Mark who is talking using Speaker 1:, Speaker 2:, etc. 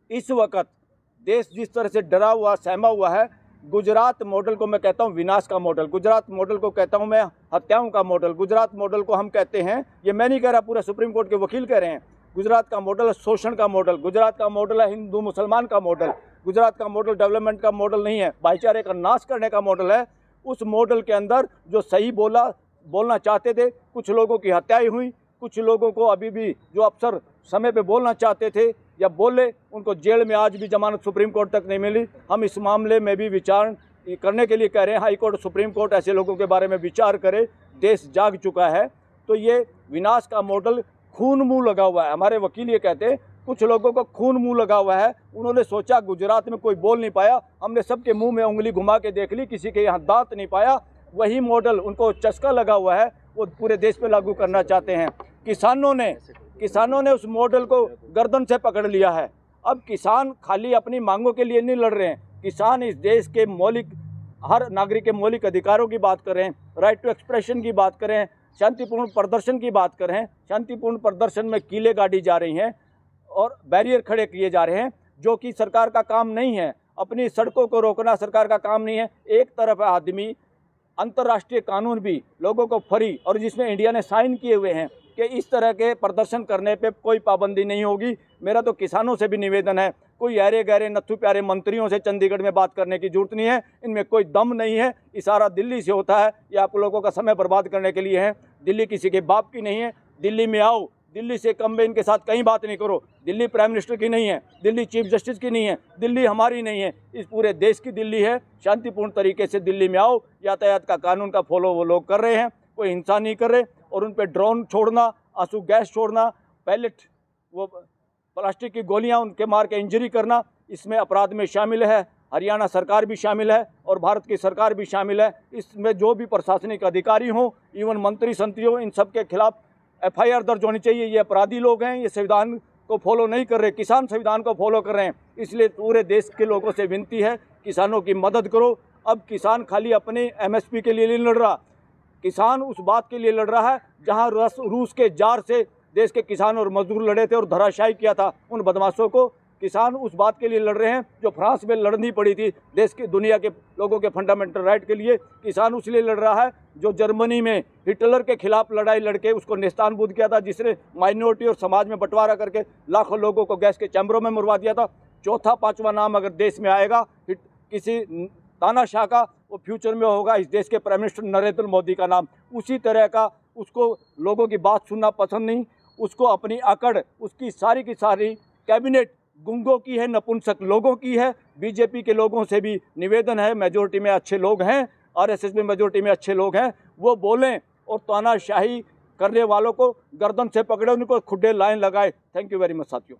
Speaker 1: इस वक्त देश जिस तरह से डरा हुआ सहमा हुआ है, गुजरात मॉडल को मैं कहता हूँ विनाश का मॉडल, गुजरात मॉडल को कहता हूँ मैं हत्याओं का मॉडल, गुजरात मॉडल को हम कहते हैं, ये मैं नहीं कह रहा, पूरे सुप्रीम कोर्ट के वकील कह रहे हैं, गुजरात का मॉडल है शोषण का मॉडल, गुजरात का मॉडल है हिंदू मुसलमान का मॉडल, गुजरात का मॉडल डेवलपमेंट का मॉडल नहीं है, भाईचारे का नाश करने का मॉडल है। उस मॉडल के अंदर जो सही बोलना चाहते थे, कुछ लोगों की हत्याएं हुई, कुछ लोगों को अभी भी जो अफसर समय पे बोलना चाहते थे या बोले, उनको जेल में आज भी जमानत सुप्रीम कोर्ट तक नहीं मिली। हम इस मामले में भी विचार करने के लिए कह रहे हैं, हाई कोर्ट सुप्रीम कोर्ट ऐसे लोगों के बारे में विचार करे, देश जाग चुका है। तो ये विनाश का मॉडल खून मुंह लगा हुआ है। हमारे वकील ये कहते हैं कुछ लोगों को खून मुंह लगा हुआ है, उन्होंने सोचा गुजरात में कोई बोल नहीं पाया, हमने सबके मुंह में उंगली घुमा के देख ली, किसी के यहाँ दांत नहीं पाया, वही मॉडल उनको चस्का लगा हुआ है, वो पूरे देश पे लागू करना चाहते हैं। किसानों ने उस मॉडल को गर्दन से पकड़ लिया है। अब किसान खाली अपनी मांगों के लिए नहीं लड़ रहे हैं, किसान इस देश के मौलिक, हर नागरिक के मौलिक अधिकारों की बात कर रहे हैं, राइट टू एक्सप्रेशन की बात करें, शांतिपूर्ण प्रदर्शन की बात करें। शांतिपूर्ण प्रदर्शन में कीलें गाड़ी जा रही हैं और बैरियर खड़े किए जा रहे हैं, जो कि सरकार का काम नहीं है। अपनी सड़कों को रोकना सरकार का काम नहीं है। एक तरफ आदमी अंतर्राष्ट्रीय कानून भी लोगों को फ्री, और जिसमें इंडिया ने साइन किए हुए हैं कि इस तरह के प्रदर्शन करने पे कोई पाबंदी नहीं होगी। मेरा तो किसानों से भी निवेदन है, कोई यारे गहरे नत्थु प्यारे मंत्रियों से चंडीगढ़ में बात करने की जरूरत नहीं है, इनमें कोई दम नहीं है। इशारा दिल्ली से होता है, ये आप लोगों का समय बर्बाद करने के लिए है। दिल्ली किसी के बाप की नहीं है, दिल्ली में आओ, दिल्ली से कम में इनके साथ कहीं बात नहीं करो। दिल्ली प्राइम मिनिस्टर की नहीं है, दिल्ली चीफ जस्टिस की नहीं है, दिल्ली हमारी नहीं है, इस पूरे देश की दिल्ली है। शांतिपूर्ण तरीके से दिल्ली में आओ, यातायात का कानून का फॉलो वो लोग कर रहे हैं, कोई हिंसा नहीं कर रहे। और उन पर ड्रोन छोड़ना, आंसू गैस छोड़ना, पैलेट, वो प्लास्टिक की गोलियां उनके मार के इंजरी करना, इसमें अपराध में शामिल है। हरियाणा सरकार भी शामिल है और भारत की सरकार भी शामिल है। इसमें जो भी प्रशासनिक अधिकारी हों, इवन मंत्री संतरी हों, इन सब के खिलाफ FIR दर्ज होनी चाहिए। ये अपराधी लोग हैं, ये संविधान को फॉलो नहीं कर रहे, किसान संविधान को फॉलो कर रहे हैं। इसलिए पूरे देश के लोगों से विनती है, किसानों की मदद करो। अब किसान खाली अपने MSP के लिए नहीं लड़ रहा, किसान उस बात के लिए लड़ रहा है जहां रूस के जार से देश के किसान और मजदूर लड़े थे और धराशायी किया था उन बदमाशों को। किसान उस बात के लिए लड़ रहे हैं जो फ्रांस में लड़नी पड़ी थी देश की, दुनिया के लोगों के फंडामेंटल राइट के लिए। किसान उसलिए लड़ रहा है जो जर्मनी में हिटलर के खिलाफ लड़ाई लड़के उसको नेस्तानबूद किया था, जिसने माइनॉरिटी और समाज में बंटवारा करके लाखों लोगों को गैस के चैम्बरों में मरवा दिया था। चौथा पांचवा नाम अगर देश में आएगा किसी तानाशाह का, वो फ्यूचर में होगा इस देश के प्राइम मिनिस्टर नरेंद्र मोदी का नाम। उसी तरह का, उसको लोगों की बात सुनना पसंद नहीं, उसको अपनी अकड़, उसकी सारी की सारी कैबिनेट गुंगों की है, नपुंसक लोगों की है। बीजेपी के लोगों से भी निवेदन है, मेजोरिटी में अच्छे लोग हैं, RSS में मेजोरिटी में अच्छे लोग हैं, वो बोलें और तानाशाही करने वालों को गर्दन से पकड़े, उनको खुड्डे लाइन लगाए। थैंक यू वेरी मच साथियों।